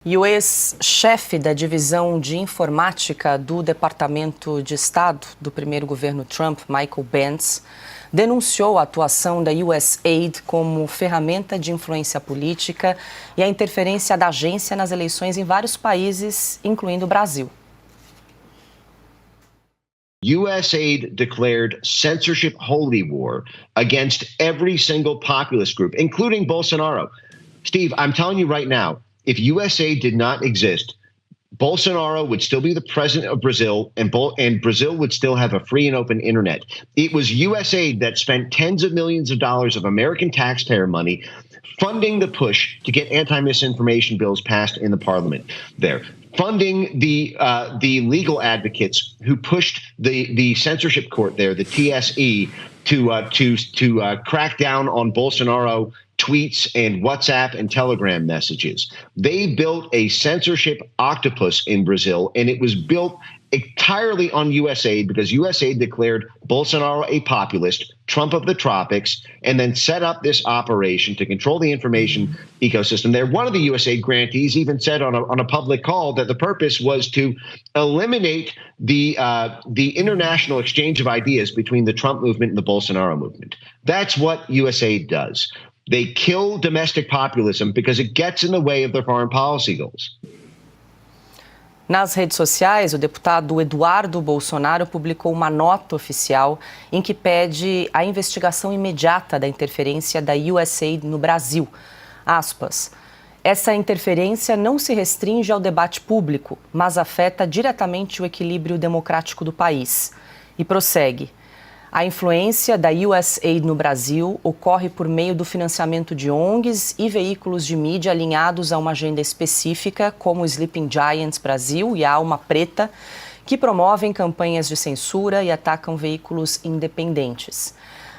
E o ex-chefe da divisão de informática do Departamento de Estado do primeiro governo Trump, Michael Benz, denunciou a atuação da USAID como ferramenta de influência política e a interferência da agência nas eleições em vários países, incluindo o Brasil. USAID declared censorship holy war against every single populist group, including Bolsonaro. Steve, I'm telling you right now, if USAID did not exist, Bolsonaro would still be the president of Brazil, and Brazil would still have a free and open internet. It was USAID that spent tens of millions of dollars of American taxpayer money funding the push to get anti-misinformation bills passed in the parliament there, funding the legal advocates who pushed the censorship court there, the TSE, to crack down on Bolsonaro tweets and WhatsApp and Telegram messages. They built a censorship octopus in Brazil, and it was built entirely on USAID because USAID declared Bolsonaro a populist, Trump of the tropics, and then set up this operation to control the information ecosystem there. One of the USAID grantees even said on a public call that the purpose was to eliminate the international exchange of ideas between the Trump movement and the Bolsonaro movement. That's what USAID does. They kill domestic populism because it gets in the way of their foreign policy goals. Nas redes sociais, o deputado Eduardo Bolsonaro publicou uma nota oficial em que pede a investigação imediata da interferência da USAID no Brasil. Aspas. Essa interferência não se restringe ao debate público, mas afeta diretamente o equilíbrio democrático do país. E prossegue. A influência da USAID no Brasil ocorre por meio do financiamento de ONGs e veículos de mídia alinhados a uma agenda específica, como o Sleeping Giants Brasil e a Alma Preta, que promovem campanhas de censura e atacam veículos independentes.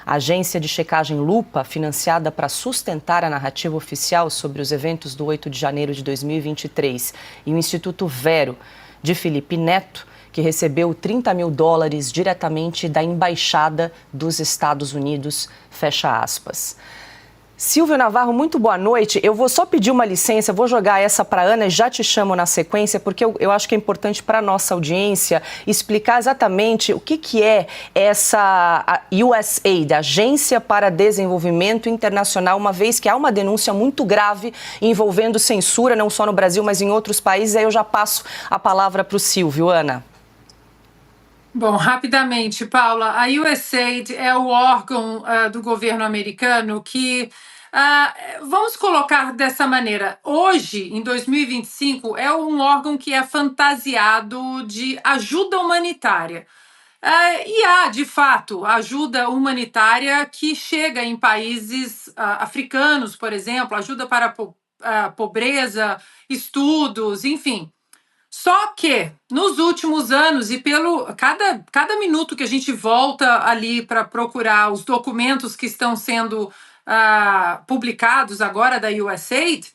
A agência de checagem Lupa, financiada para sustentar a narrativa oficial sobre os eventos do 8 de janeiro de 2023, e o Instituto Vero, de Felipe Neto, que recebeu $30 mil diretamente da Embaixada dos Estados Unidos, fecha aspas. Silvio Navarro, muito boa noite. Eu vou só pedir uma licença, vou jogar essa para a Ana e já te chamo na sequência, porque eu acho que é importante para a nossa audiência explicar exatamente o que é essa USAID, Agência para Desenvolvimento Internacional, uma vez que há uma denúncia muito grave envolvendo censura, não só no Brasil, mas em outros países. Aí eu já passo a palavra para o Silvio. Ana. Bom, rapidamente, Paula, a USAID é o órgão do governo americano que, vamos colocar dessa maneira, hoje, em 2025, é um órgão que é fantasiado de ajuda humanitária. E há, de fato, ajuda humanitária que chega em países africanos, por exemplo, ajuda para a pobreza, estudos, enfim. Só que, nos últimos anos, e pelo cada minuto que a gente volta ali para procurar os documentos que estão sendo publicados agora da USAID,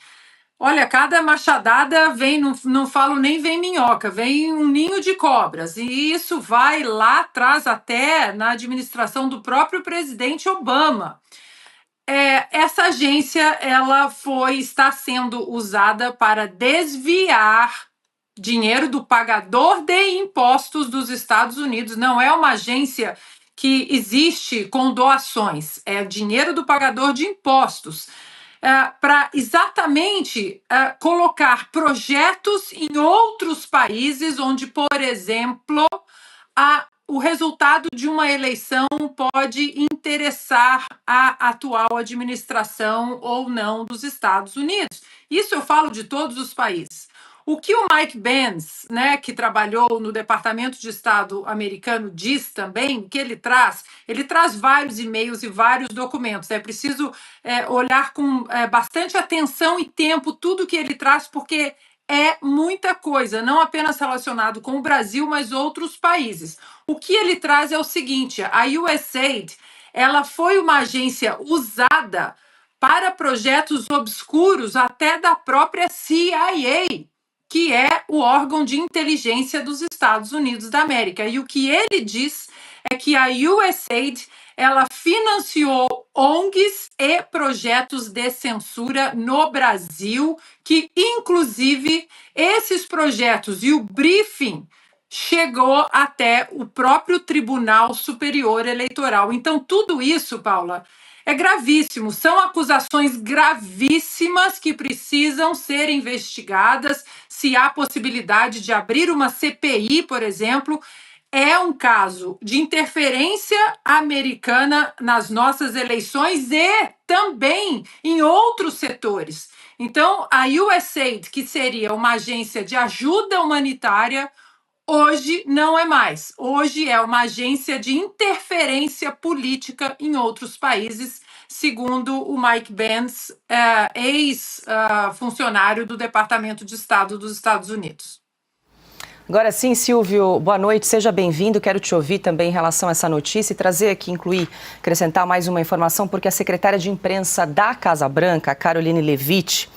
olha, cada machadada vem, não falo nem vem minhoca, vem um ninho de cobras. E isso vai lá atrás, até na administração do próprio presidente Obama. Essa agência está sendo usada para desviar dinheiro do pagador de impostos dos Estados Unidos. Não é uma agência que existe com doações, é dinheiro do pagador de impostos, para exatamente colocar projetos em outros países onde, por exemplo, o resultado de uma eleição pode interessar a atual administração ou não dos Estados Unidos. Isso eu falo de todos os países. O que o Mike Benz, que trabalhou no Departamento de Estado americano, diz também, que ele traz vários e-mails e vários documentos. É preciso olhar com bastante atenção e tempo tudo que ele traz, porque é muita coisa, não apenas relacionado com o Brasil, mas outros países. O que ele traz é o seguinte: a USAID, ela foi uma agência usada para projetos obscuros até da própria CIA, que é o órgão de inteligência dos Estados Unidos da América. E o que ele diz é que a USAID, ela financiou ONGs e projetos de censura no Brasil, que, inclusive, esses projetos e o briefing chegou até o próprio Tribunal Superior Eleitoral. Então, tudo isso, Paula, é gravíssimo. São acusações gravíssimas que precisam ser investigadas. Se há possibilidade de abrir uma CPI, por exemplo, é um caso de interferência americana nas nossas eleições e também em outros setores. Então, a USAID, que seria uma agência de ajuda humanitária, hoje não é mais. Hoje é uma agência de interferência política em outros países, segundo o Mike Pence, ex-funcionário do Departamento de Estado dos Estados Unidos. Agora sim, Silvio, boa noite, seja bem-vindo. Quero te ouvir também em relação a essa notícia e trazer aqui, acrescentar mais uma informação, porque a secretária de imprensa da Casa Branca, Karoline Leavitt,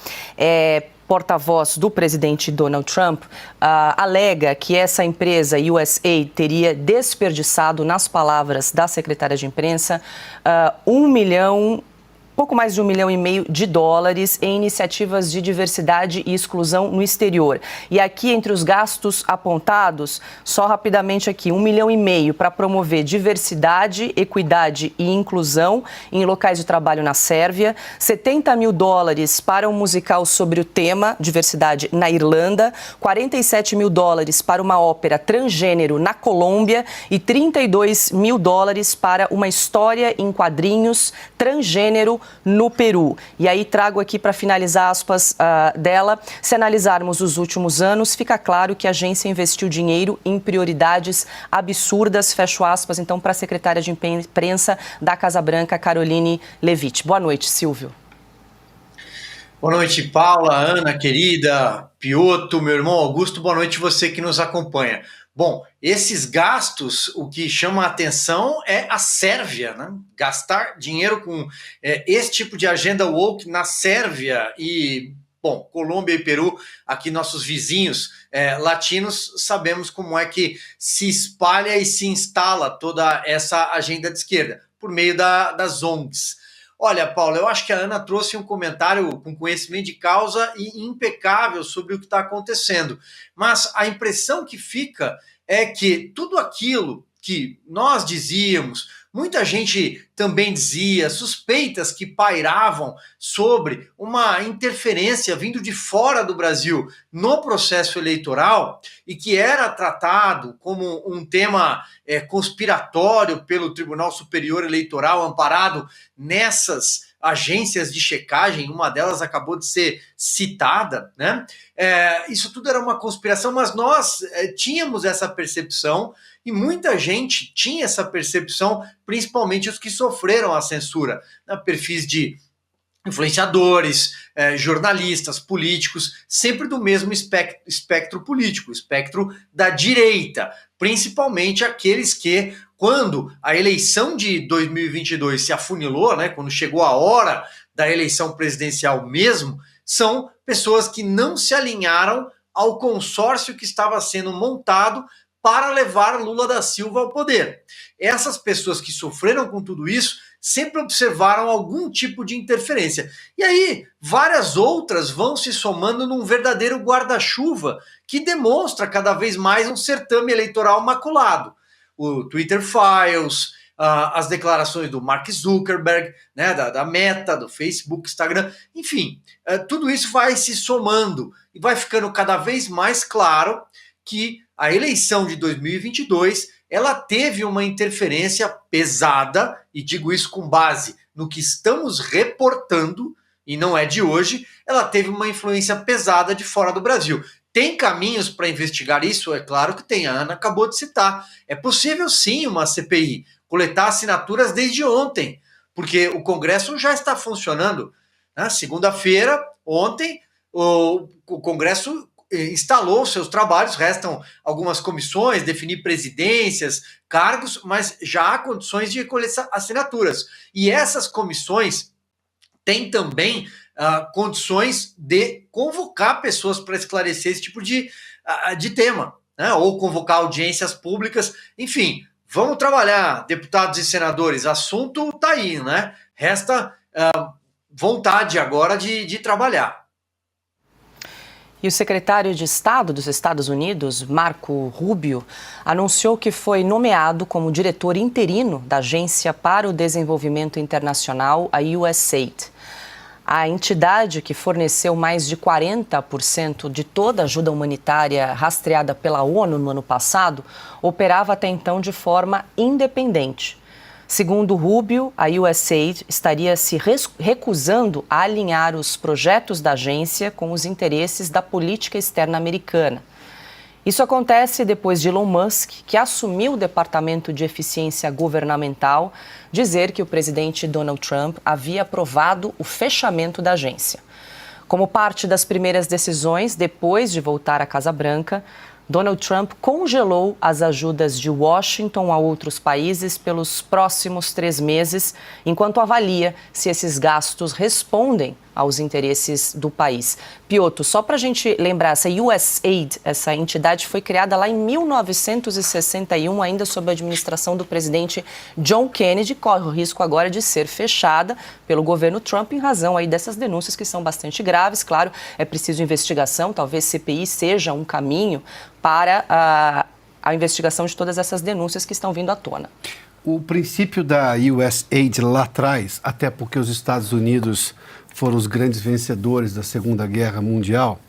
porta-voz do presidente Donald Trump, alega que essa empresa, USAID, teria desperdiçado, nas palavras da secretária de imprensa, pouco mais de $1,5 milhão em iniciativas de diversidade e exclusão no exterior. E aqui, entre os gastos apontados, só rapidamente aqui, $1,5 milhão para promover diversidade, equidade e inclusão em locais de trabalho na Sérvia, $70 mil para um musical sobre o tema diversidade na Irlanda, $47 mil para uma ópera transgênero na Colômbia e $32 mil para uma história em quadrinhos transgênero no Peru. E aí trago aqui para finalizar aspas dela, se analisarmos os últimos anos, fica claro que a agência investiu dinheiro em prioridades absurdas, fecho aspas, então para a secretária de imprensa da Casa Branca, Karoline Leavitt. Boa noite, Silvio. Boa noite, Paula, Ana, querida, Piotr, meu irmão Augusto, boa noite você que nos acompanha. Bom, esses gastos, o que chama a atenção é a Sérvia, né? Gastar dinheiro com esse tipo de agenda woke na Sérvia e, bom, Colômbia e Peru, aqui nossos vizinhos latinos, sabemos como é que se espalha e se instala toda essa agenda de esquerda, por meio das ONGs. Olha, Paula, eu acho que a Ana trouxe um comentário com conhecimento de causa e impecável sobre o que está acontecendo. Mas a impressão que fica é que tudo aquilo que nós dizíamos, muita gente também dizia, suspeitas que pairavam sobre uma interferência vindo de fora do Brasil no processo eleitoral e que era tratado como um tema conspiratório pelo Tribunal Superior Eleitoral, amparado nessas agências de checagem, uma delas acabou de ser citada, né? Isso tudo era uma conspiração, mas nós tínhamos essa percepção e muita gente tinha essa percepção, principalmente os que sofreram a censura, né? Perfis de influenciadores, jornalistas, políticos, sempre do mesmo espectro político, espectro da direita, principalmente aqueles que, quando a eleição de 2022 se afunilou, né, quando chegou a hora da eleição presidencial mesmo, são pessoas que não se alinharam ao consórcio que estava sendo montado para levar Lula da Silva ao poder. Essas pessoas que sofreram com tudo isso sempre observaram algum tipo de interferência. E aí, várias outras vão se somando num verdadeiro guarda-chuva que demonstra cada vez mais um certame eleitoral maculado. O Twitter Files, as declarações do Mark Zuckerberg, né, da Meta, do Facebook, Instagram, enfim, tudo isso vai se somando e vai ficando cada vez mais claro que a eleição de 2022 ela teve uma interferência pesada, e digo isso com base no que estamos reportando, e não é de hoje, ela teve uma influência pesada de fora do Brasil. Tem caminhos para investigar isso? É claro que tem, a Ana acabou de citar. É possível sim uma CPI, coletar assinaturas desde ontem, porque o Congresso já está funcionando. Né? Segunda-feira, ontem, o Congresso instalou seus trabalhos, restam algumas comissões, definir presidências, cargos, mas já há condições de recolher assinaturas. E essas comissões têm também condições de convocar pessoas para esclarecer esse tipo de tema, né? Ou convocar audiências públicas, enfim, Vamos trabalhar, deputados e senadores, assunto tá aí, né? Resta vontade agora de trabalhar. E o secretário de Estado dos Estados Unidos, Marco Rubio, anunciou que foi nomeado como diretor interino da Agência para o Desenvolvimento Internacional, a USAID. A entidade, que forneceu mais de 40% de toda a ajuda humanitária rastreada pela ONU no ano passado, operava até então de forma independente. Segundo Rubio, a USAID estaria se recusando a alinhar os projetos da agência com os interesses da política externa americana. Isso acontece depois de Elon Musk, que assumiu o Departamento de Eficiência Governamental, dizer que o presidente Donald Trump havia aprovado o fechamento da agência. Como parte das primeiras decisões, depois de voltar à Casa Branca, Donald Trump congelou as ajudas de Washington a outros países pelos próximos 3 meses, enquanto avalia se esses gastos respondem aos interesses do país. Piotr, só para a gente lembrar, essa USAID, essa entidade foi criada lá em 1961, ainda sob a administração do presidente John Kennedy, corre o risco agora de ser fechada pelo governo Trump em razão aí dessas denúncias que são bastante graves. Claro, é preciso investigação, talvez CPI seja um caminho para a investigação de todas essas denúncias que estão vindo à tona. O princípio da USAID lá atrás, até porque os Estados Unidos foram os grandes vencedores da Segunda Guerra Mundial,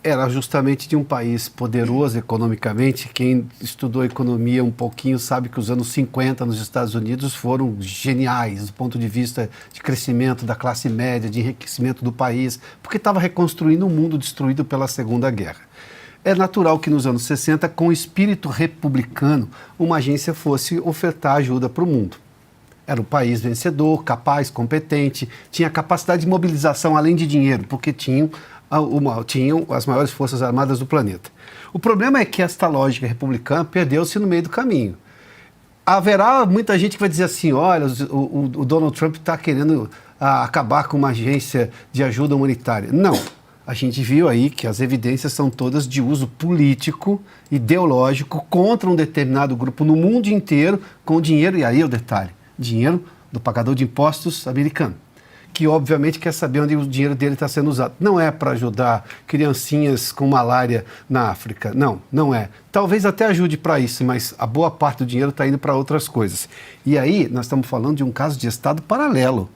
era justamente de um país poderoso economicamente. Quem estudou economia um pouquinho sabe que os anos 50 nos Estados Unidos foram geniais do ponto de vista de crescimento da classe média, de enriquecimento do país, porque estava reconstruindo um mundo destruído pela Segunda Guerra. É natural que nos anos 60, com espírito republicano, uma agência fosse ofertar ajuda para o mundo. Era um país vencedor, capaz, competente, tinha capacidade de mobilização além de dinheiro, porque tinham as maiores forças armadas do planeta. O problema é que esta lógica republicana perdeu-se no meio do caminho. Haverá muita gente que vai dizer assim, olha, o Donald Trump está querendo acabar com uma agência de ajuda humanitária. Não. A gente viu aí que as evidências são todas de uso político, ideológico, contra um determinado grupo no mundo inteiro, com dinheiro, e aí é o detalhe, dinheiro do pagador de impostos americano, que obviamente quer saber onde o dinheiro dele está sendo usado. Não é para ajudar criancinhas com malária na África, não é. Talvez até ajude para isso, mas a boa parte do dinheiro está indo para outras coisas. E aí nós estamos falando de um caso de Estado paralelo.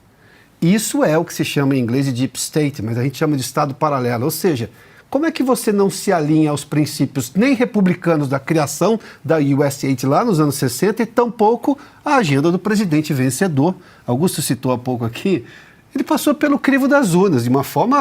Isso é o que se chama em inglês de deep state, mas a gente chama de Estado paralelo. Ou seja, como é que você não se alinha aos princípios nem republicanos da criação da USAID lá nos anos 60 e tampouco a agenda do presidente vencedor? Augusto citou há pouco aqui, ele passou pelo crivo das urnas de uma forma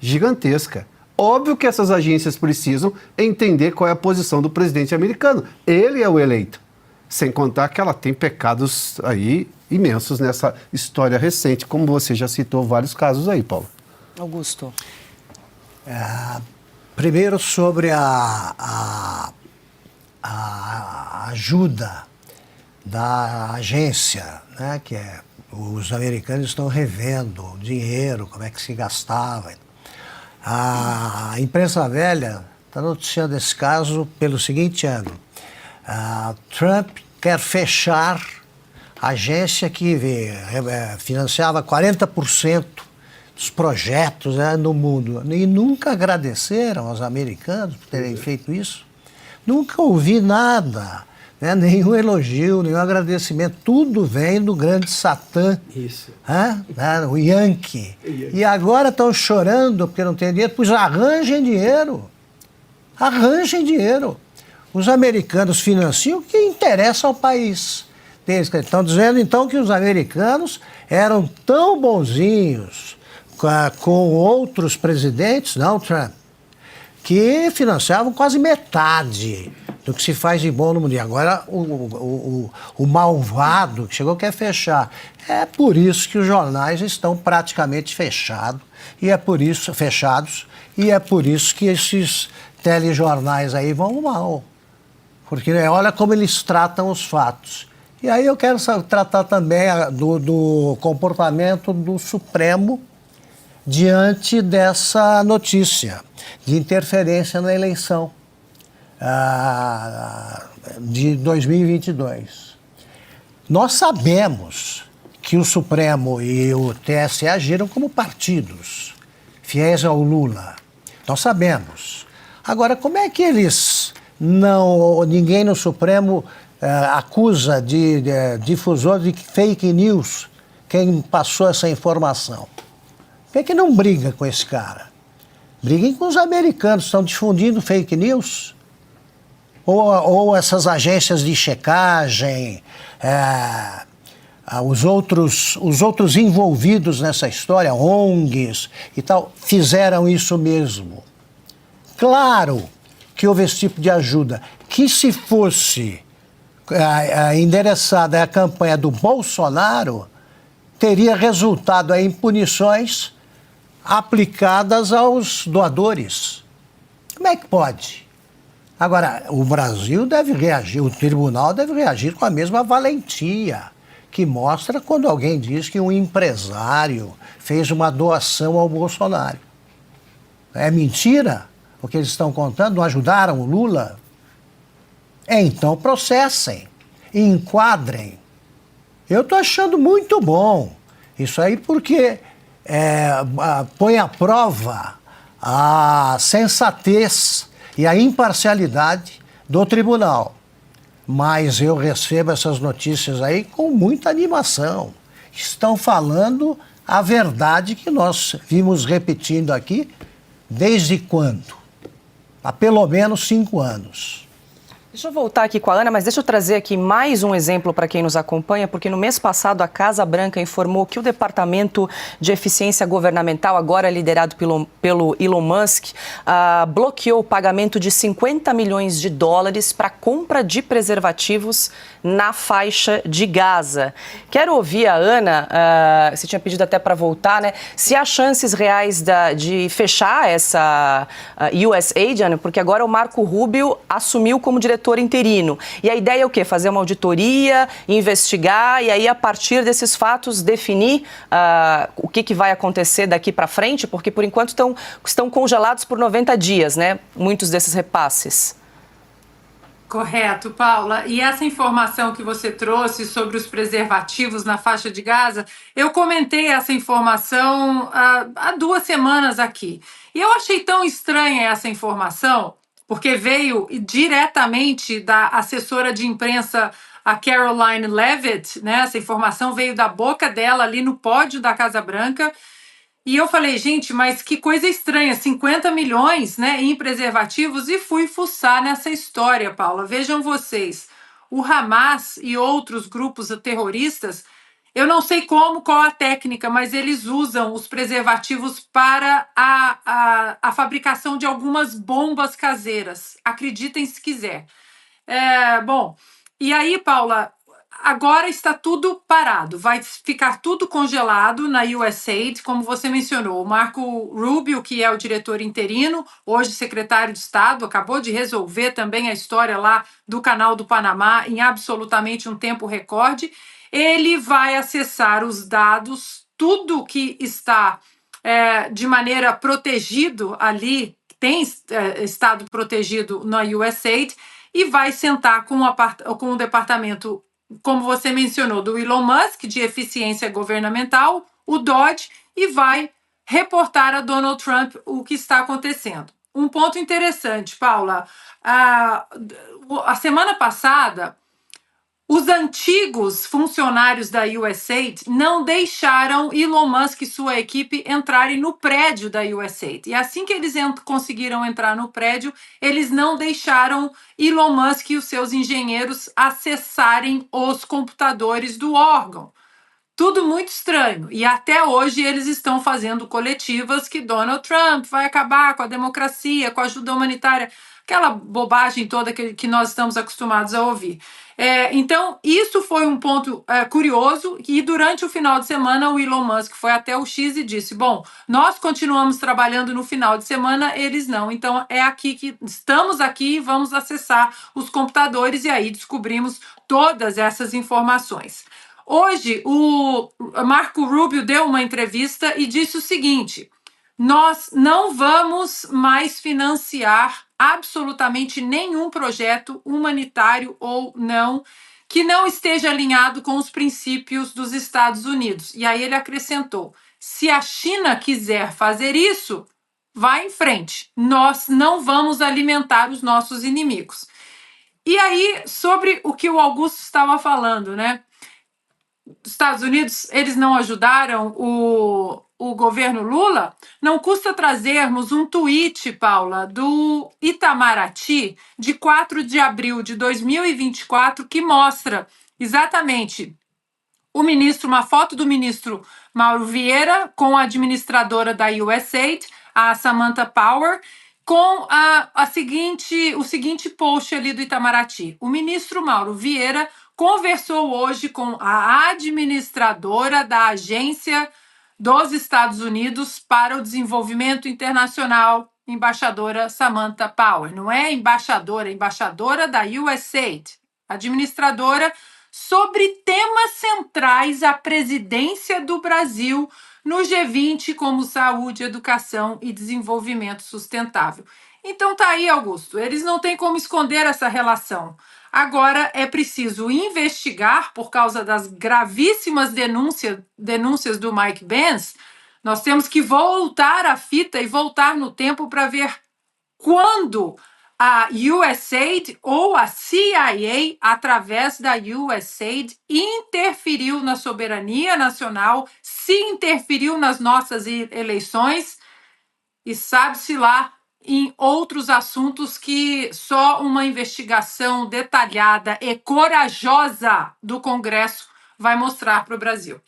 gigantesca. Óbvio que essas agências precisam entender qual é a posição do presidente americano. Ele é o eleito. Sem contar que ela tem pecados aí imensos nessa história recente, como você já citou vários casos aí, Paulo. Augusto. Primeiro sobre a ajuda da agência, né, que os americanos estão revendo o dinheiro, como é que se gastava. A imprensa velha está noticiando esse caso pelo seguinte ângulo. Trump quer fechar a agência que financiava 40% dos projetos, né, no mundo. E nunca agradeceram aos americanos por terem feito isso. Nunca ouvi nada, né, nenhum elogio, nenhum agradecimento. Tudo vem do grande Satã, o Yankee. E agora estão chorando porque não tem dinheiro. Pois arranjem dinheiro. Arranjem dinheiro. Os americanos financiam o que interessa ao país. Eles estão dizendo, então, que os americanos eram tão bonzinhos com outros presidentes, não Trump, que financiavam quase metade do que se faz de bom no mundo. E agora o malvado que chegou quer fechar. É por isso que os jornais estão praticamente fechados, e é por isso que esses telejornais aí vão mal. Porque olha como eles tratam os fatos. E aí eu quero tratar também do comportamento do Supremo diante dessa notícia de interferência na eleição. de 2022. Nós sabemos que o Supremo e o TSE agiram como partidos, fiéis ao Lula. Nós sabemos. Agora, como é que ninguém no Supremo acusa de difusor de fake news quem passou essa informação? Por que não briga com esse cara? Briguem com os americanos, estão difundindo fake news. Ou essas agências de checagem, os outros envolvidos nessa história, ONGs e tal, fizeram isso mesmo. Claro que houve esse tipo de ajuda, que se fosse endereçada a campanha do Bolsonaro, teria resultado em punições aplicadas aos doadores. Como é que pode? Agora, o Brasil deve reagir, o tribunal deve reagir com a mesma valentia que mostra quando alguém diz que um empresário fez uma doação ao Bolsonaro. É mentira o que eles estão contando? Não ajudaram o Lula? Então processem, enquadrem. Eu estou achando muito bom isso aí porque põe à prova a sensatez e a imparcialidade do tribunal. Mas eu recebo essas notícias aí com muita animação. Estão falando a verdade que nós vimos repetindo aqui desde quando? Há pelo menos 5 anos. Deixa eu voltar aqui com a Ana, mas deixa eu trazer aqui mais um exemplo para quem nos acompanha, porque no mês passado a Casa Branca informou que o Departamento de Eficiência Governamental, agora liderado pelo Elon Musk, bloqueou o pagamento de $50 milhões para compra de preservativos na faixa de Gaza. Quero ouvir a Ana, você tinha pedido até para voltar, né? Se há chances reais de fechar essa USAID, Ana, porque agora o Marco Rubio assumiu como diretor interino. E a ideia é o quê? Fazer uma auditoria, investigar e aí, a partir desses fatos, definir o que vai acontecer daqui para frente, porque, por enquanto, estão congelados por 90 dias, né? Muitos desses repasses. Correto, Paula. E essa informação que você trouxe sobre os preservativos na faixa de Gaza, eu comentei essa informação há 2 semanas aqui. E eu achei tão estranha essa informação, porque veio diretamente da assessora de imprensa, a Caroline Leavitt, né? Essa informação veio da boca dela ali no pódio da Casa Branca. E eu falei, gente, mas que coisa estranha, 50 milhões, né, em preservativos, e fui fuçar nessa história, Paula. Vejam vocês, o Hamas e outros grupos terroristas, eu não sei qual a técnica, mas eles usam os preservativos para a fabricação de algumas bombas caseiras. Acreditem se quiser. Bom, e aí, Paula, agora está tudo parado, vai ficar tudo congelado na USAID, como você mencionou. O Marco Rubio, que é o diretor interino, hoje secretário de Estado, acabou de resolver também a história lá do Canal do Panamá em absolutamente um tempo recorde. Ele vai acessar os dados, tudo que está de maneira protegido ali, tem estado protegido na USAID, e vai sentar com o departamento, como você mencionou, do Elon Musk, de eficiência governamental, o DOGE, e vai reportar a Donald Trump o que está acontecendo. Um ponto interessante, Paula, a semana passada, os antigos funcionários da USAID não deixaram Elon Musk e sua equipe entrarem no prédio da USAID. E assim que eles conseguiram entrar no prédio, eles não deixaram Elon Musk e os seus engenheiros acessarem os computadores do órgão. Tudo muito estranho. E até hoje eles estão fazendo coletivas que Donald Trump vai acabar com a democracia, com a ajuda humanitária, aquela bobagem toda que nós estamos acostumados a ouvir. Então, isso foi um ponto curioso, e durante o final de semana o Elon Musk foi até o X e disse, bom, nós continuamos trabalhando no final de semana, eles não, então é aqui que estamos aqui e vamos acessar os computadores, e aí descobrimos todas essas informações. Hoje, o Marco Rubio deu uma entrevista e disse o seguinte, nós não vamos mais financiar absolutamente nenhum projeto humanitário ou não que não esteja alinhado com os princípios dos Estados Unidos. E aí ele acrescentou: se a China quiser fazer isso, vá em frente. Nós não vamos alimentar os nossos inimigos. E aí, sobre o que o Augusto estava falando, né? Os Estados Unidos, eles não ajudaram o governo Lula. Não custa trazermos um tweet, Paula, do Itamaraty, de 4 de abril de 2024, que mostra exatamente uma foto do ministro Mauro Vieira com a administradora da USAID, a Samantha Power, com o seguinte post ali do Itamaraty. O ministro Mauro Vieira conversou hoje com a administradora da Agência dos Estados Unidos para o Desenvolvimento Internacional, embaixadora Samantha Power. Não é embaixadora, é embaixadora da USAID, administradora, sobre temas centrais à presidência do Brasil no G20, como saúde, educação e desenvolvimento sustentável. Então tá aí, Augusto, eles não têm como esconder essa relação. Agora é preciso investigar, por causa das gravíssimas denúncias do Mike Pence. Nós temos que voltar à fita e voltar no tempo para ver quando a USAID ou a CIA, através da USAID, interferiu na soberania nacional, se interferiu nas nossas eleições e sabe-se lá em outros assuntos que só uma investigação detalhada e corajosa do Congresso vai mostrar para o Brasil.